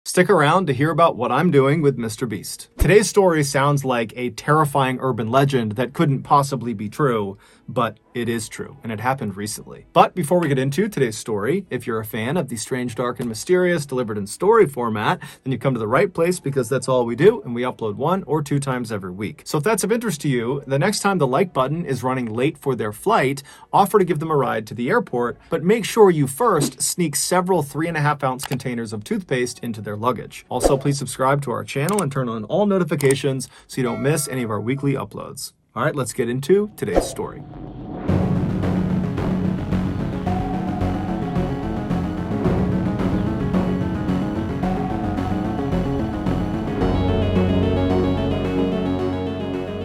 Stick around to hear about what I'm doing with Mr. Beast. Today's story sounds like a terrifying urban legend that couldn't possibly be true, but it is true, and it happened recently. But before we get into today's story, if you're a fan of the strange, dark, and mysterious delivered in story format, then you've come to the right place because that's all we do, and we upload 1 or 2 times every week. So if that's of interest to you, the next time the like button is running late for their flight, offer to give them a ride to the airport, but make sure you first sneak several 3.5-ounce containers of toothpaste into their luggage. Also, please subscribe to our channel and turn on all notifications so you don't miss any of our weekly uploads. All right, let's get into today's story.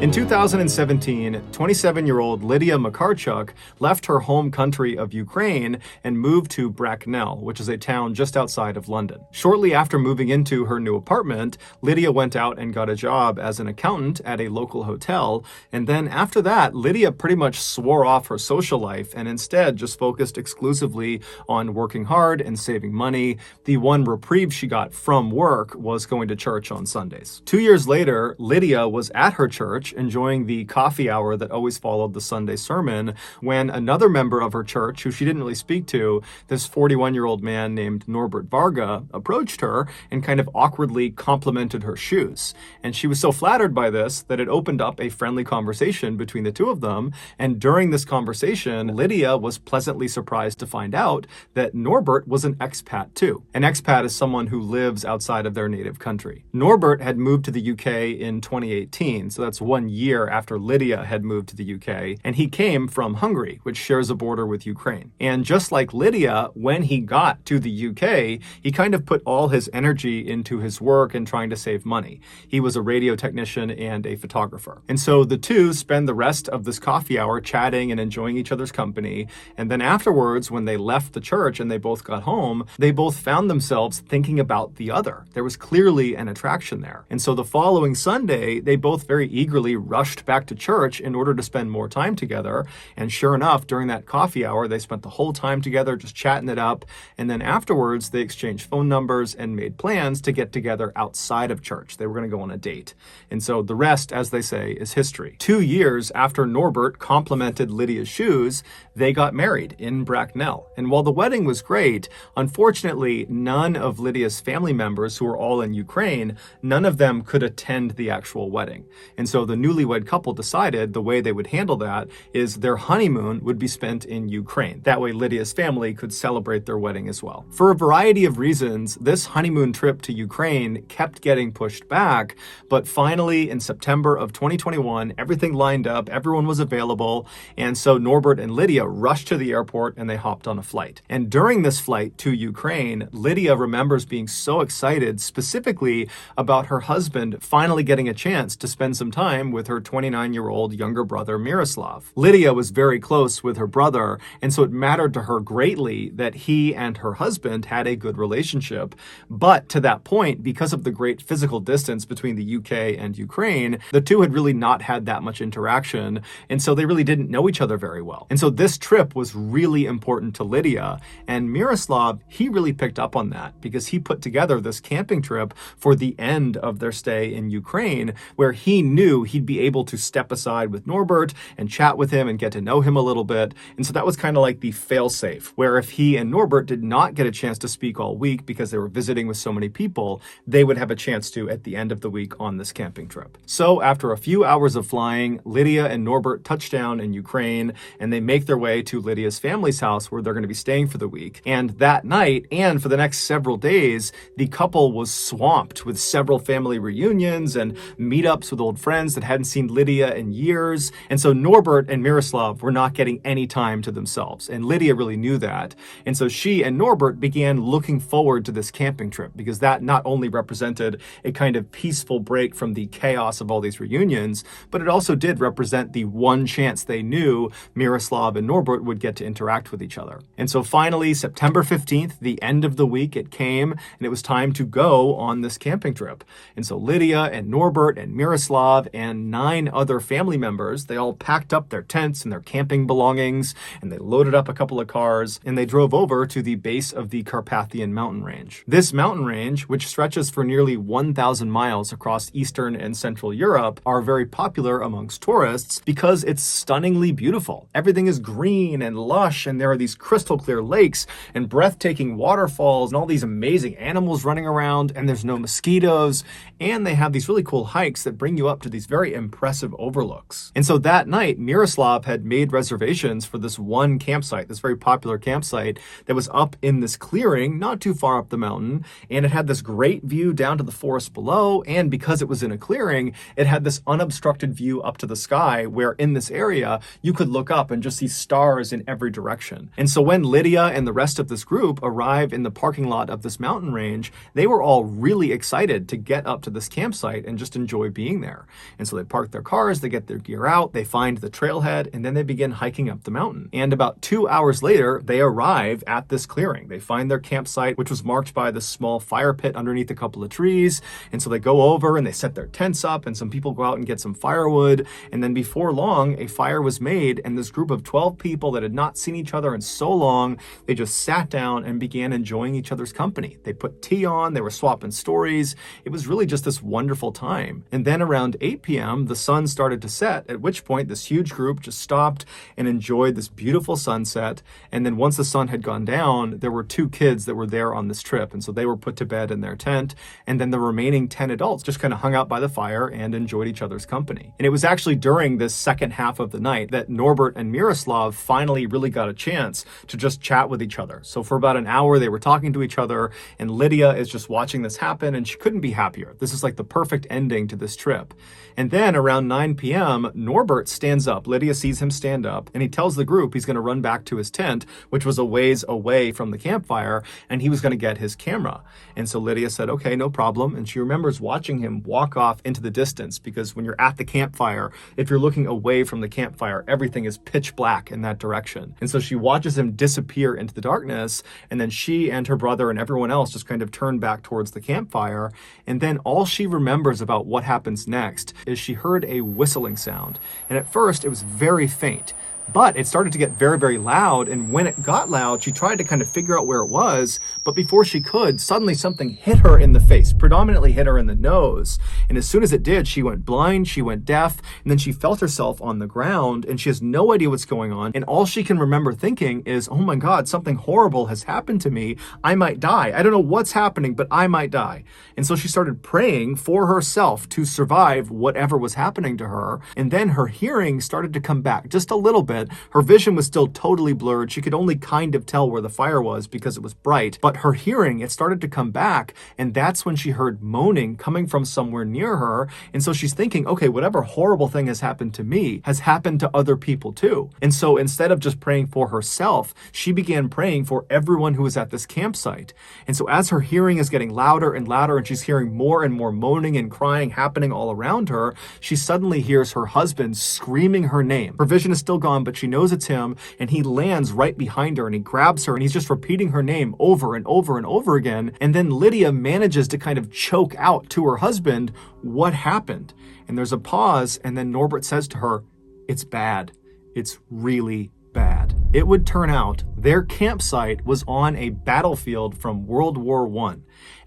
In 2017, 27-year-old Lydia Makarchuk left her home country of Ukraine and moved to Bracknell, which is a town just outside of London. Shortly after moving into her new apartment, Lydia went out and got a job as an accountant at a local hotel, and then after that, Lydia pretty much swore off her social life and instead just focused exclusively on working hard and saving money. The one reprieve she got from work was going to church on Sundays. 2 years later, Lydia was at her church enjoying the coffee hour that always followed the Sunday sermon when another member of her church, who she didn't really speak to, this 41-year-old man named Norbert Varga, approached her and kind of awkwardly complimented her shoes. And she was so flattered by this that it opened up a friendly conversation between the two of them. And during this conversation, Lydia was pleasantly surprised to find out that Norbert was an expat too. An expat is someone who lives outside of their native country. Norbert had moved to the UK in 2018, so that's 1 year after Lydia had moved to the UK, and he came from Hungary, which shares a border with Ukraine. And just like Lydia, when he got to the UK, he kind of put all his energy into his work and trying to save money. He was a radio technician and a photographer. And so the two spend the rest of this coffee hour chatting and enjoying each other's company. And then afterwards, when they left the church and they both got home, they both found themselves thinking about the other. There was clearly an attraction there. And so the following Sunday, they both very eagerly rushed back to church in order to spend more time together. And sure enough, during that coffee hour, they spent the whole time together just chatting it up. And then afterwards, they exchanged phone numbers and made plans to get together outside of church. They were going to go on a date. And so the rest, as they say, is history. 2 years after Norbert complimented Lydia's shoes, they got married in Bracknell. And while the wedding was great, unfortunately, none of Lydia's family members, who were all in Ukraine, none of them could attend the actual wedding. And so the newlywed couple decided the way they would handle that is their honeymoon would be spent in Ukraine. That way Lydia's family could celebrate their wedding as well. For a variety of reasons, this honeymoon trip to Ukraine kept getting pushed back, but finally in September of 2021, everything lined up, everyone was available, and so Norbert and Lydia rushed to the airport and they hopped on a flight. And during this flight to Ukraine, Lydia remembers being so excited specifically about her husband finally getting a chance to spend some time with her 29-year-old younger brother, Miroslav. Lydia was very close with her brother, and so it mattered to her greatly that he and her husband had a good relationship. But to that point, because of the great physical distance between the UK and Ukraine, the two had really not had that much interaction, and so they really didn't know each other very well. And so this trip was really important to Lydia, and Miroslav, he really picked up on that because he put together this camping trip for the end of their stay in Ukraine, where he knew he'd be able to step aside with Norbert and chat with him and get to know him a little bit. And so that was kind of like the fail-safe, where if he and Norbert did not get a chance to speak all week because they were visiting with so many people, they would have a chance to at the end of the week on this camping trip. So after a few hours of flying, Lydia and Norbert touch down in Ukraine, and they make their way to Lydia's family's house where they're going to be staying for the week. And that night, and for the next several days, the couple was swamped with several family reunions and meetups with old friends that hadn't seen Lydia in years. And so Norbert and Miroslav were not getting any time to themselves. And Lydia really knew that. And so she and Norbert began looking forward to this camping trip because that not only represented a kind of peaceful break from the chaos of all these reunions, but it also did represent the one chance they knew Miroslav and Norbert would get to interact with each other. And so finally, September 15th, the end of the week, it came, and it was time to go on this camping trip. And so Lydia and Norbert and Miroslav and and 9 other family members, they all packed up their tents and their camping belongings, and they loaded up a couple of cars, and they drove over to the base of the Carpathian mountain range. This mountain range, which stretches for nearly 1,000 miles across Eastern and Central Europe, are very popular amongst tourists because it's stunningly beautiful. Everything is green and lush, and there are these crystal clear lakes and breathtaking waterfalls and all these amazing animals running around, and there's no mosquitoes, and they have these really cool hikes that bring you up to these very impressive overlooks. And so that night, Miroslav had made reservations for this one campsite, this very popular campsite that was up in this clearing not too far up the mountain, and it had this great view down to the forest below, and because it was in a clearing, it had this unobstructed view up to the sky where in this area you could look up and just see stars in every direction. And so when Lydia and the rest of this group arrive in the parking lot of this mountain range, they were all really excited to get up to this campsite and just enjoy being there. And so they park their cars, they get their gear out, they find the trailhead, and then they begin hiking up the mountain. And about 2 hours later, they arrive at this clearing. They find their campsite, which was marked by this small fire pit underneath a couple of trees. And so they go over and they set their tents up, and some people go out and get some firewood. And then before long, a fire was made, and this group of 12 people that had not seen each other in so long, they just sat down and began enjoying each other's company. They put tea on, they were swapping stories. It was really just this wonderful time. And then around 8 p.m., the sun started to set, at which point this huge group just stopped and enjoyed this beautiful sunset. And then once the sun had gone down, there were 2 kids that were there on this trip, and so they were put to bed in their tent, and then the remaining 10 adults just kind of hung out by the fire and enjoyed each other's company. And it was actually during this second half of the night that Norbert and Miroslav finally really got a chance to just chat with each other. So for about an hour, they were talking to each other, and Lydia is just watching this happen, and she couldn't be happier. This is like the perfect ending to this trip. And then around 9 p.m., Norbert stands up. Lydia sees him stand up, and he tells the group he's going to run back to his tent, which was a ways away from the campfire, and he was going to get his camera. And so Lydia said, okay, no problem. And she remembers watching him walk off into the distance, because when you're at the campfire, if you're looking away from the campfire, everything is pitch black in that direction. And so she watches him disappear into the darkness, and then she and her brother and everyone else just kind of turn back towards the campfire. And then all she remembers about what happens next is she heard a whistling sound. And at first it was very faint, but it started to get very, very loud. And when it got loud, she tried to kind of figure out where it was. But before she could, suddenly something hit her in the face, predominantly hit her in the nose. And as soon as it did, she went blind, she went deaf, and then she felt herself on the ground, and she has no idea what's going on. And all she can remember thinking is, oh my God, something horrible has happened to me. I might die. I don't know what's happening, but I might die. And so she started praying for herself to survive whatever was happening to her. And then her hearing started to come back just a little bit. Her vision was still totally blurred. She could only kind of tell where the fire was because it was bright, but her hearing, it started to come back. And that's when she heard moaning coming from somewhere near her. And so she's thinking, okay, whatever horrible thing has happened to me has happened to other people too. And so instead of just praying for herself, she began praying for everyone who was at this campsite. And so as her hearing is getting louder and louder, and she's hearing more and more moaning and crying happening all around her, she suddenly hears her husband screaming her name. Her vision is still gone, but she knows it's him, and he lands right behind her and he grabs her and he's just repeating her name over and over and over again. And then Lydia manages to kind of choke out to her husband, what happened? And there's a pause, and then Norbert says to her, it's bad. It's really bad. It would turn out their campsite was on a battlefield from World War I,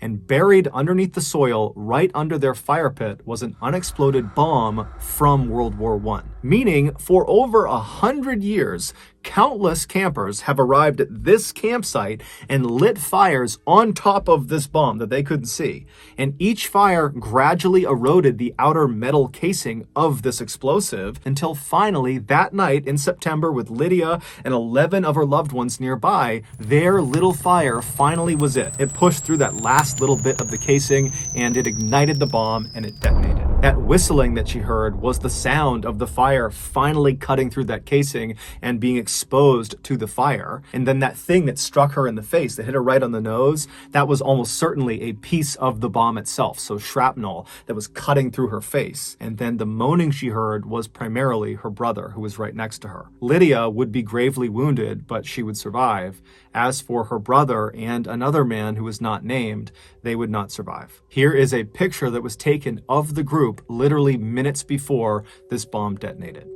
and buried underneath the soil right under their fire pit was an unexploded bomb from World War I. Meaning, for over 100 years, countless campers have arrived at this campsite and lit fires on top of this bomb that they couldn't see. And each fire gradually eroded the outer metal casing of this explosive until finally that night in September, with Lydia and 11 of her loved ones nearby, their little fire finally was it. It pushed through that last little bit of the casing and it ignited the bomb and it detonated. That whistling that she heard was the sound of the fire finally cutting through that casing and being exposed to the fire. And then that thing that struck her in the face, that hit her right on the nose, that was almost certainly a piece of the bomb itself. So shrapnel that was cutting through her face. And then the moaning she heard was primarily her brother, who was right next to her. Lydia would be gravely wounded, but she would survive. As for her brother and another man who was not named, they would not survive. Here is a picture that was taken of the group literally minutes before this bomb detonated.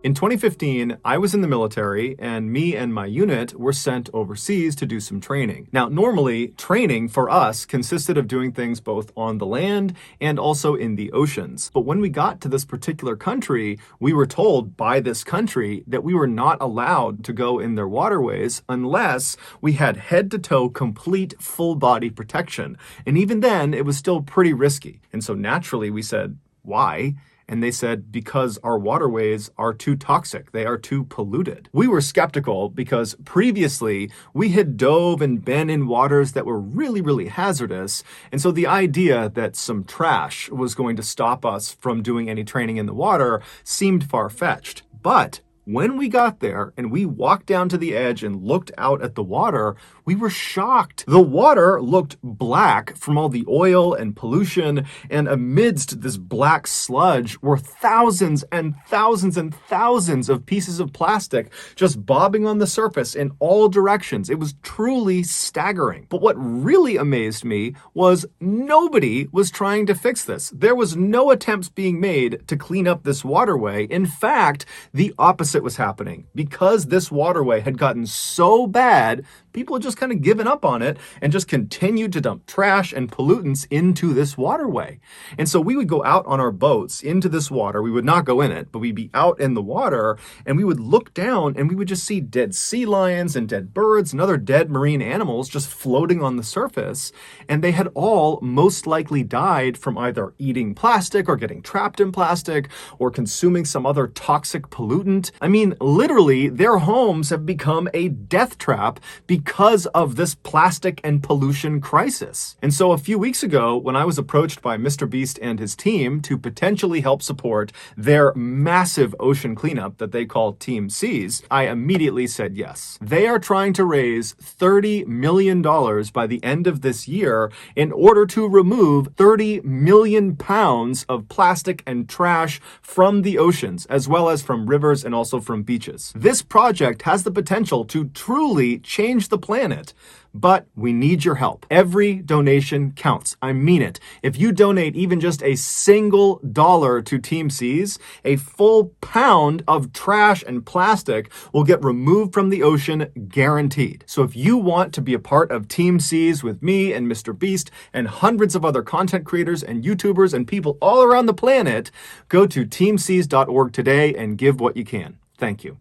In 2015, I was in the military, and me and my unit were sent overseas to do some training. Now, normally, training for us consisted of doing things both on the land and also in the oceans. But when we got to this particular country, we were told by this country that we were not allowed to go in their waterways unless we had head-to-toe complete full-body protection. And even then, it was still pretty risky. And so naturally, we said, why? And they said, because our waterways are too toxic. They are too polluted. We were skeptical because previously we had dove and been in waters that were really, really hazardous. And so the idea that some trash was going to stop us from doing any training in the water seemed far-fetched. But when we got there and we walked down to the edge and looked out at the water, we were shocked. The water looked black from all the oil and pollution, and amidst this black sludge were thousands and thousands and thousands of pieces of plastic just bobbing on the surface in all directions. It was truly staggering. But what really amazed me was nobody was trying to fix this. There was no attempts being made to clean up this waterway. In fact, the opposite was happening. Because this waterway had gotten so bad, people had just kind of given up on it and just continued to dump trash and pollutants into this waterway. And so we would go out on our boats into this water. We would not go in it, but we'd be out in the water and we would look down and we would just see dead sea lions and dead birds and other dead marine animals just floating on the surface. And they had all most likely died from either eating plastic or getting trapped in plastic or consuming some other toxic pollutant. I mean, literally, their homes have become a death trap because of this plastic and pollution crisis. And so a few weeks ago, when I was approached by MrBeast and his team to potentially help support their massive ocean cleanup that they call TeamSeas, I immediately said yes. They are trying to raise $30 million by the end of this year in order to remove 30 million pounds of plastic and trash from the oceans, as well as from rivers and also from beaches. This project has the potential to truly change the planet, but we need your help. Every donation counts. I mean it. If you donate even just a single dollar to TeamSeas, a full pound of trash and plastic will get removed from the ocean, guaranteed. So if you want to be a part of TeamSeas with me and MrBeast and hundreds of other content creators and YouTubers and people all around the planet, go to teamseas.org today and give what you can. Thank you.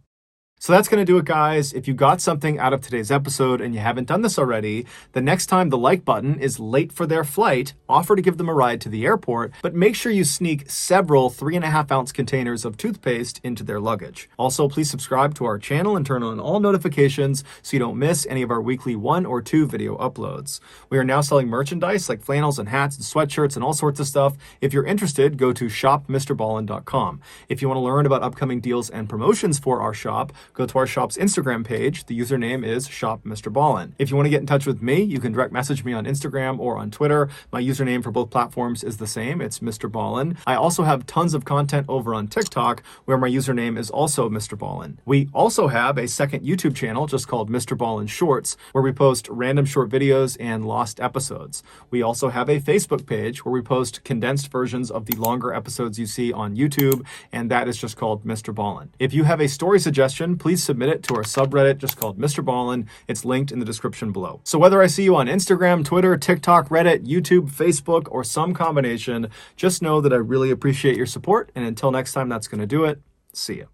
So that's going to do it, guys. If you got something out of today's episode and you haven't done this already, the next time the like button is late for their flight, offer to give them a ride to the airport, but make sure you sneak several 3.5-ounce containers of toothpaste into their luggage. Also, please subscribe to our channel and turn on all notifications so you don't miss any of our weekly 1 or 2 video uploads. We are now selling merchandise like flannels and hats and sweatshirts and all sorts of stuff. If you're interested, go to shopmrballen.com. If you want to learn about upcoming deals and promotions for our shop, go to our shop's Instagram page. The username is shopmrballen. If you want to get in touch with me, you can direct message me on Instagram or on Twitter. My username for both platforms is the same. It's MrBallen. I also have tons of content over on TikTok where my username is also MrBallen. We also have a second YouTube channel just called MrBallen Shorts where we post random short videos and lost episodes. We also have a Facebook page where we post condensed versions of the longer episodes you see on YouTube, and that is just called MrBallen. If you have a story suggestion, please submit it to our subreddit just called MrBallen. It's linked in the description below. So whether I see you on Instagram, Twitter, TikTok, Reddit, YouTube, Facebook, or some combination, just know that I really appreciate your support. And until next time, that's going to do it. See ya.